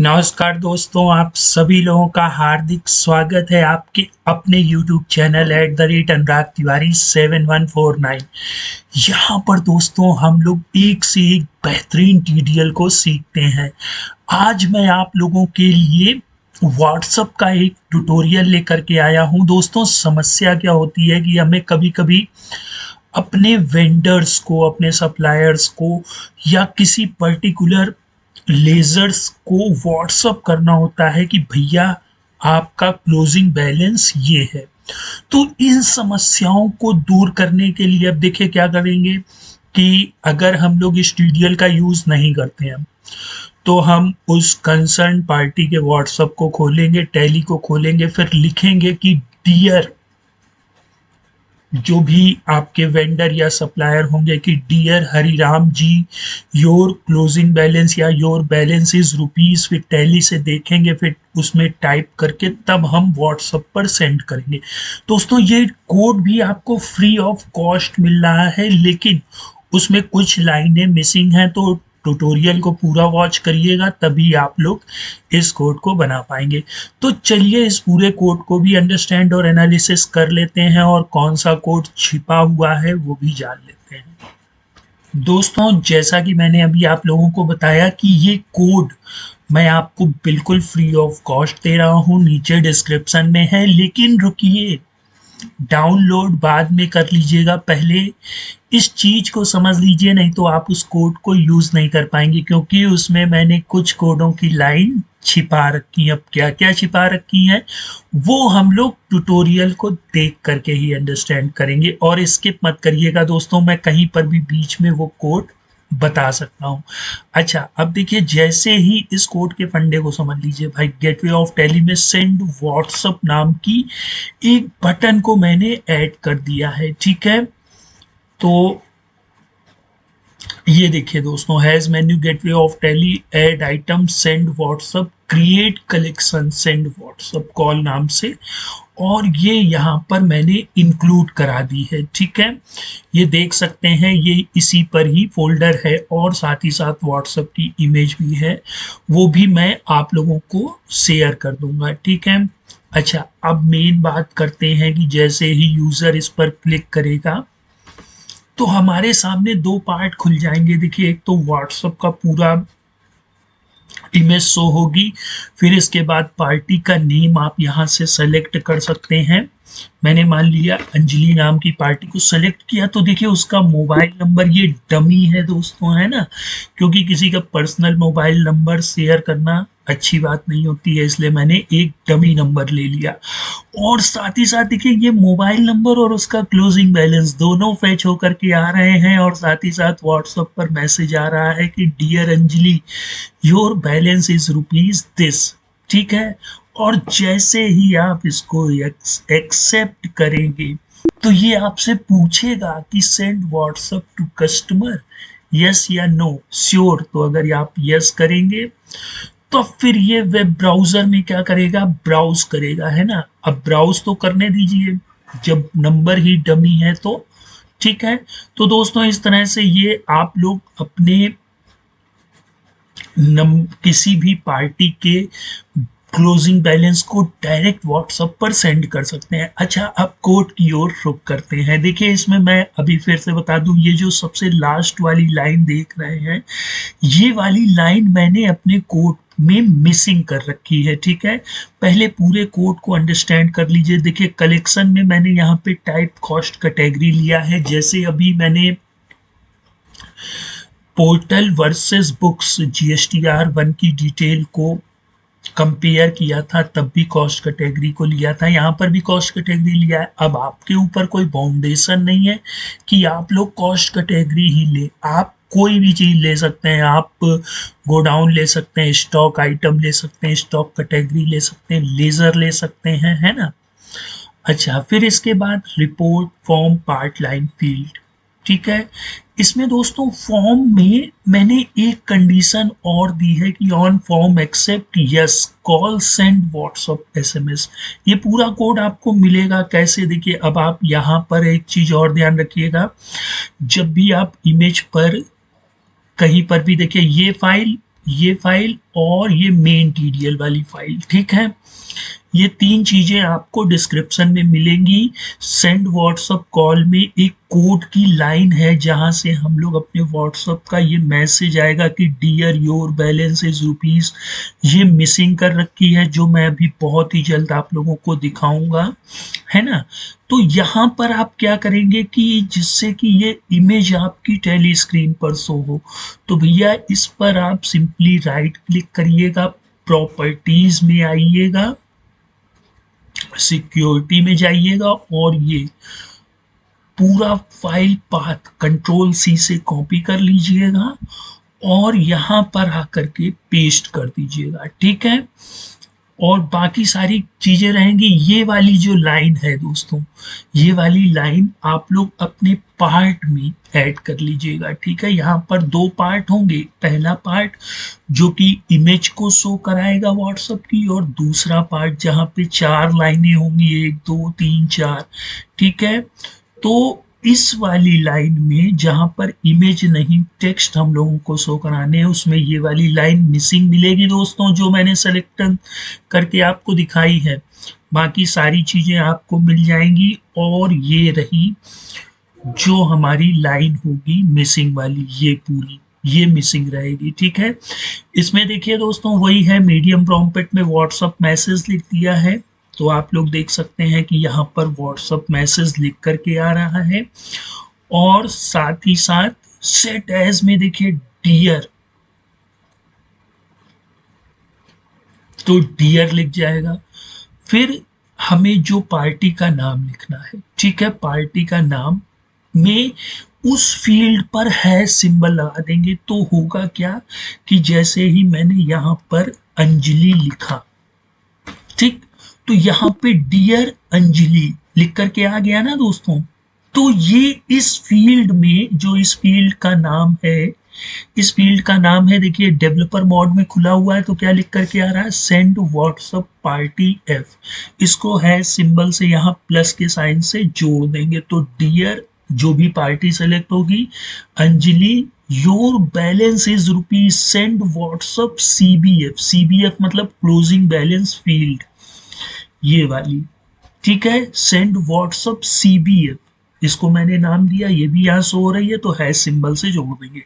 नमस्कार दोस्तों, आप सभी लोगों का हार्दिक स्वागत है आपके अपने YouTube चैनल @अनुराग तिवारी 7149। यहाँ पर दोस्तों हम लोग एक से एक बेहतरीन ट्यूटोरियल को सीखते हैं। आज मैं आप लोगों के लिए व्हाट्सएप का एक ट्यूटोरियल लेकर के आया हूँ। दोस्तों, समस्या क्या होती है कि हमें कभी-कभी अपने वेंडर्स को, अपने सप्लायर्स को या किसी पर्टिकुलर लेजर्स को व्हाट्सअप करना होता है कि भैया आपका क्लोजिंग बैलेंस ये है। तो इन समस्याओं को दूर करने के लिए अब देखिए क्या करेंगे कि अगर हम लोग इस ट्यूटोरियल का यूज़ नहीं करते हैं तो हम उस कंसर्न पार्टी के व्हाट्सएप को खोलेंगे, टैली को खोलेंगे, फिर लिखेंगे कि डियर जो भी आपके वेंडर या सप्लायर होंगे कि dear Hariram ji, your closing balance या योर बैलेंस इज रुपीज़, फिर टैली से देखेंगे, फिर उसमें टाइप करके तब हम व्हाट्सएप पर सेंड करेंगे। दोस्तों, ये कोड भी आपको फ्री ऑफ कॉस्ट मिल रहा है, लेकिन उसमें कुछ लाइनें मिसिंग हैं, तो ट्यूटोरियल को पूरा वॉच करिएगा तभी आप लोग इस कोड को बना पाएंगे। तो चलिए इस पूरे कोड को भी अंडरस्टैंड और एनालिसिस कर लेते हैं और कौन सा कोड छिपा हुआ है वो भी जान लेते हैं। दोस्तों, जैसा कि मैंने अभी आप लोगों को बताया कि ये कोड मैं आपको बिल्कुल फ्री ऑफ कॉस्ट दे रहा हूँ, नीचे डिस्क्रिप्शन में है, लेकिन रुकिए, डाउनलोड बाद में कर लीजिएगा, पहले इस चीज को समझ लीजिए, नहीं तो आप उस कोड को यूज नहीं कर पाएंगे, क्योंकि उसमें मैंने कुछ कोडों की लाइन छिपा रखी है। अब क्या क्या छिपा रखी है वो हम लोग ट्यूटोरियल को देख करके ही अंडरस्टैंड करेंगे, और स्किप मत करिएगा दोस्तों, मैं कहीं पर भी बीच में वो कोड बता सकता हूँ। अच्छा, अब देखिए, जैसे ही इस कोड के फंडे को समझ लीजिए भाई, गेटवे ऑफ टैली में सेंड व्हाट्सएप नाम की एक बटन को मैंने ऐड कर दिया है, ठीक है। तो ये देखिए दोस्तों, has menu gateway of tally add item send WhatsApp create collection send WhatsApp call नाम से, और ये यहाँ पर मैंने इंक्लूड करा दी है, ठीक है। ये देख सकते हैं, ये इसी पर ही फोल्डर है और साथ ही साथ व्हाट्सएप की इमेज भी है, वो भी मैं आप लोगों को शेयर कर दूंगा, ठीक है। अच्छा, अब मेन बात करते हैं कि जैसे ही यूजर इस पर क्लिक करेगा तो हमारे सामने दो पार्ट खुल जाएंगे। देखिए, एक तो व्हाट्सएप का पूरा इमेज शो होगी, फिर इसके बाद पार्टी का नेम आप यहाँ से सेलेक्ट कर सकते हैं। मैंने मान लिया अंजलि नाम की पार्टी को सेलेक्ट किया, तो देखिए उसका मोबाइल नंबर ये डमी है दोस्तों, है ना, क्योंकि किसी का पर्सनल मोबाइल नंबर शेयर करना अच्छी बात नहीं होती है, इसलिए मैंने एक डमी नंबर ले लिया। और साथ ही साथ देखिए, ये मोबाइल नंबर और उसका क्लोजिंग बैलेंस दोनों फैच होकर के आ रहे हैं, और साथ ही साथ व्हाट्सएप पर मैसेज आ रहा है कि dear Anjali, your balance is rupees this, ठीक है। और जैसे ही आप इसको एक्सेप्ट करेंगे तो ये आपसे पूछेगा कि send WhatsApp to customer, yes या नो, श्योर। तो अगर आप यस करेंगे तो फिर ये वेब ब्राउजर में क्या करेगा, ब्राउज करेगा, है ना। अब ब्राउज तो करने दीजिए, जब नंबर ही डमी है तो, ठीक है। तो दोस्तों, इस तरह से ये आप लोग अपने किसी भी पार्टी के क्लोजिंग बैलेंस को डायरेक्ट व्हाट्सएप पर सेंड कर सकते हैं। अच्छा, अब कोड की ओर रुक करते हैं। देखिए, इसमें मैं अभी फिर से बता दूं, ये जो सबसे लास्ट वाली लाइन देख रहे हैं, ये वाली लाइन मैंने अपने कोड में मिसिंग कर रखी है, ठीक है। पहले पूरे कोड को अंडरस्टैंड कर लीजिए। देखिए, कलेक्शन में मैंने यहाँ पे टाइप कॉस्ट कैटेगरी लिया है, जैसे अभी मैंने पोर्टल वर्सेस बुक्स GSTR1 की डिटेल को कंपेयर किया था, तब भी कॉस्ट कैटेगरी को लिया था, यहाँ पर भी कॉस्ट कैटेगरी लिया है। अब आपके ऊपर कोई बाउंडेशन नहीं है कि आप लोग कॉस्ट कैटेगरी ही ले, आप कोई भी चीज़ ले सकते हैं, आप गोडाउन ले सकते हैं, स्टॉक आइटम ले सकते हैं, स्टॉक कैटेगरी ले सकते हैं, लेजर ले सकते हैं, है ना। अच्छा, फिर इसके बाद report form part line field, ठीक है। इसमें दोस्तों फॉर्म में मैंने एक कंडीशन और दी है कि on form accept yes call send WhatsApp SMS। ये पूरा कोड आपको मिलेगा कैसे, देखिए, अब आप यहाँ पर एक चीज और ध्यान रखिएगा, जब भी आप इमेज पर कहीं पर भी देखिए, ये फाइल ये फाइल और ये मेन टीडीएल वाली फाइल, ठीक है। ये 3 चीज़ें आपको डिस्क्रिप्शन में मिलेंगी। सेंड व्हाट्सएप कॉल में एक कोड की लाइन है जहाँ से हम लोग अपने व्हाट्सएप का ये मैसेज आएगा कि dear your balance is rupees ये मिसिंग कर रखी है, जो मैं अभी बहुत ही जल्द आप लोगों को दिखाऊंगा, है ना। तो यहाँ पर आप क्या करेंगे कि जिससे कि ये इमेज आपकी टेली स्क्रीन पर शो हो, तो भैया इस पर आप सिंपली राइट क्लिक करिएगा, प्रॉपर्टीज में आइएगा, सिक्योरिटी में जाइएगा और ये पूरा फाइल पाथ कंट्रोल सी से कॉपी कर लीजिएगा और यहाँ पर आकर के पेस्ट कर दीजिएगा, ठीक है। और बाकी सारी चीजें रहेंगी। ये वाली जो लाइन है दोस्तों, ये वाली लाइन आप लोग अपने पार्ट में ऐड कर लीजिएगा, ठीक है। यहाँ पर 2 पार्ट होंगे, पहला पार्ट जो कि इमेज को शो कराएगा व्हाट्सएप की, और दूसरा पार्ट जहाँ पे 4 लाइनें होंगी, 1 2 3 4, ठीक है। तो इस वाली लाइन में जहां पर इमेज नहीं टेक्स्ट हम लोगों को शो कराने हैं, उसमें ये वाली लाइन मिसिंग मिलेगी दोस्तों, जो मैंने सेलेक्ट करके आपको दिखाई है। बाकी सारी चीजें आपको मिल जाएंगी। और ये रही जो हमारी लाइन होगी मिसिंग वाली, ये पूरी ये मिसिंग रहेगी, ठीक है। इसमें देखिए दोस्तों वही है, मीडियम प्रॉम्प्ट में व्हाट्सएप मैसेज लिख दिया है, तो आप लोग देख सकते हैं कि यहाँ पर व्हाट्सएप मैसेज लिख करके आ रहा है। और साथ ही साथ सेट एज में देखिए डियर, तो डियर लिख जाएगा। फिर हमें जो पार्टी का नाम लिखना है, ठीक है, पार्टी का नाम में उस फील्ड पर है सिंबल लगा देंगे, तो होगा क्या कि जैसे ही मैंने यहाँ पर अंजलि लिखा, ठीक, तो यहाँ पे डियर अंजलि लिख करके आ गया ना दोस्तों। तो ये इस फील्ड में, जो इस फील्ड का नाम है, इस फील्ड का नाम है, देखिए डेवलपर मोड में खुला हुआ है, तो क्या लिख करके आ रहा है, सेंड व्हाट्सएप पार्टी एफ। इसको है सिंबल से यहाँ प्लस के साइन से जोड़ देंगे, तो डियर जो भी पार्टी सेलेक्ट होगी, Anjali your balance is rupees, send WhatsApp CBF, CBF मतलब क्लोजिंग बैलेंस फील्ड, ये वाली, ठीक है, सेंड व्हाट्सएप सीबीएफ, इसको मैंने नाम दिया, ये भी यहाँ शो हो रही है, तो है सिंबल से जोड़ देंगे।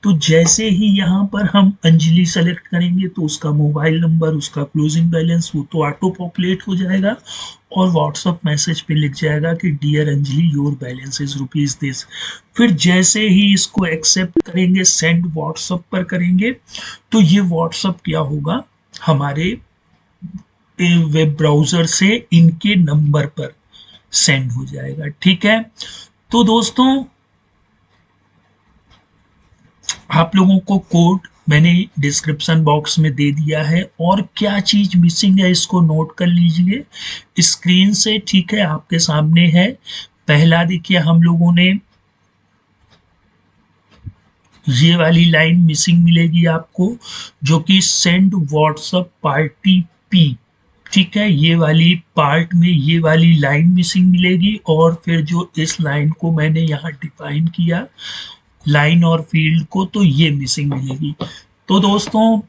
तो जैसे ही यहाँ पर हम अंजलि सेलेक्ट करेंगे, तो उसका मोबाइल नंबर, उसका क्लोजिंग बैलेंस, वो तो ऑटो पॉपुलेट हो जाएगा और व्हाट्सएप मैसेज पे लिख जाएगा कि dear Anjali your balance is rupees this. फिर जैसे ही इसको एक्सेप्ट करेंगे, सेंड व्हाट्सएप पर करेंगे, तो ये व्हाट्सएप क्या होगा, हमारे वेब ब्राउजर से इनके नंबर पर सेंड हो जाएगा, ठीक है। तो दोस्तों आप लोगों को कोड मैंने डिस्क्रिप्शन बॉक्स में दे दिया है, और क्या चीज मिसिंग है इसको नोट कर लीजिए स्क्रीन से, ठीक है, आपके सामने है। पहला देखिए हम लोगों ने ये वाली लाइन मिसिंग मिलेगी आपको, जो कि सेंड व्हाट्सएप पार्टी पी, ठीक है, ये वाली पार्ट में ये वाली लाइन मिसिंग मिलेगी। और फिर जो इस लाइन को मैंने यहाँ डिफाइन किया, लाइन और फील्ड को, तो ये मिसिंग मिलेगी। तो दोस्तों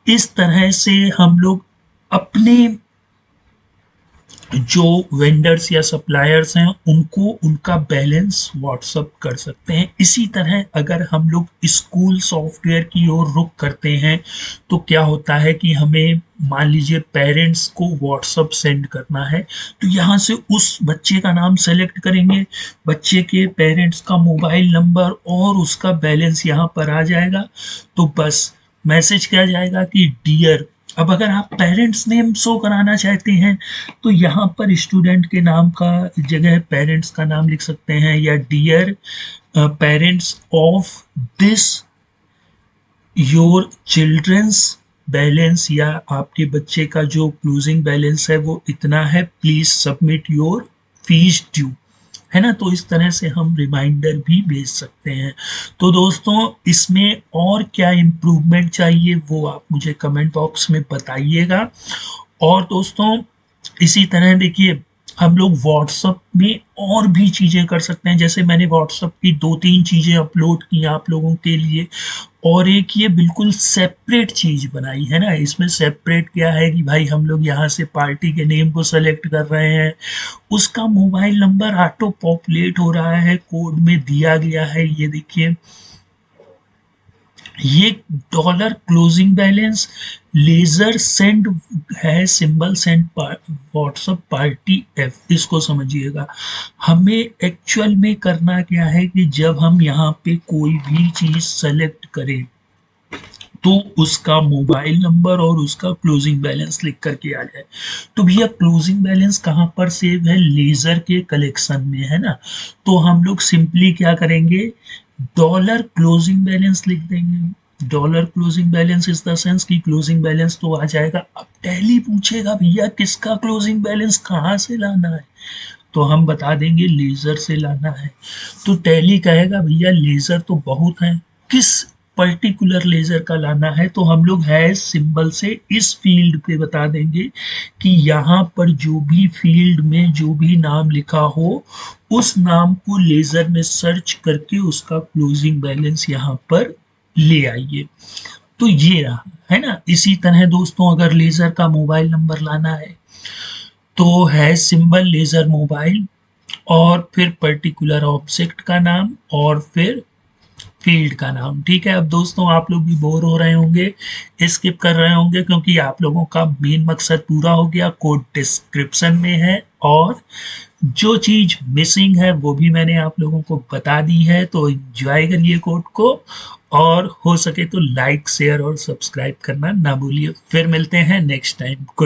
इस तरह से हम लोग अपने जो वेंडर्स या सप्लायर्स हैं उनको उनका बैलेंस व्हाट्सअप कर सकते हैं। इसी तरह अगर हम लोग स्कूल सॉफ्टवेयर की ओर रुख करते हैं, तो क्या होता है कि हमें मान लीजिए पेरेंट्स को व्हाट्सअप सेंड करना है, तो यहाँ से उस बच्चे का नाम सेलेक्ट करेंगे, बच्चे के पेरेंट्स का मोबाइल नंबर और उसका बैलेंस यहाँ पर आ जाएगा। तो बस मैसेज क्या जाएगा कि डियर, अब अगर आप पेरेंट्स नेम शो कराना चाहते हैं, तो यहाँ पर स्टूडेंट के नाम का जगह पेरेंट्स का नाम लिख सकते हैं, या dear parents of this your childrens balance, या आपके बच्चे का जो क्लोजिंग बैलेंस है वो इतना है, please submit your fees due, है ना। तो इस तरह से हम रिमाइंडर भी भेज सकते हैं। तो दोस्तों इसमें और क्या इम्प्रूवमेंट चाहिए वो आप मुझे कमेंट बॉक्स में बताइएगा। और दोस्तों इसी तरह देखिए हम लोग व्हाट्सअप में और भी चीज़ें कर सकते हैं। जैसे मैंने व्हाट्सअप की 2-3 चीज़ें अपलोड की आप लोगों के लिए, और एक ये बिल्कुल सेपरेट चीज़ बनाई है ना। इसमें सेपरेट क्या है कि भाई हम लोग यहाँ से पार्टी के नेम को सेलेक्ट कर रहे हैं, उसका मोबाइल नंबर ऑटो पॉपुलेट हो रहा है, कोड में दिया गया है, ये देखिए। ये dollar closing balance ledger send है, symbol send WhatsApp party F, इसको समझिएगा। हमें एक्चुअल में करना क्या है कि जब हम यहाँ पे कोई भी चीज सेलेक्ट करें तो उसका मोबाइल नंबर और उसका क्लोजिंग बैलेंस लिख करके आ जाए। तो भैया क्लोजिंग बैलेंस कहाँ पर सेव है? लेजर के कलेक्शन में, है ना। तो हम लोग सिंपली क्या करेंगे, डॉलर क्लोजिंग बैलेंस लिख देंगे। Dollar closing balance is the sense की क्लोजिंग बैलेंस तो आ जाएगा। अब टैली पूछेगा भैया किसका क्लोजिंग बैलेंस कहाँ से लाना है, तो हम बता देंगे लेजर से लाना है। तो टैली कहेगा भैया लेजर तो बहुत है, किस पर्टिकुलर लेजर का लाना है, तो हम लोग हैश सिंबल से इस फील्ड पे बता देंगे कि यहाँ पर जो भी फील्ड में जो भी नाम लिखा हो उस नाम को लेजर में सर्च करके उसका क्लोजिंग बैलेंस यहाँ पर ले आइए। तो ये रहा, है ना। इसी तरह दोस्तों अगर लेजर का मोबाइल नंबर लाना है तो है सिंबल लेजर मोबाइल और फिर पर्टिकुलर ऑब्जेक्ट का नाम और फिर फील्ड का नाम। ठीक है। अब दोस्तों आप लोग भी बोर हो रहे होंगे, स्किप कर रहे होंगे, क्योंकि आप लोगों का मेन मकसद पूरा हो गया। कोड डिस्क्रिप्शन में है और जो चीज मिसिंग है वो भी मैंने आप लोगों को बता दी है। तो एंजॉय करिए कोड को, और हो सके तो लाइक शेयर और सब्सक्राइब करना ना भूलिए। फिर मिलते हैं नेक्स्ट टाइम।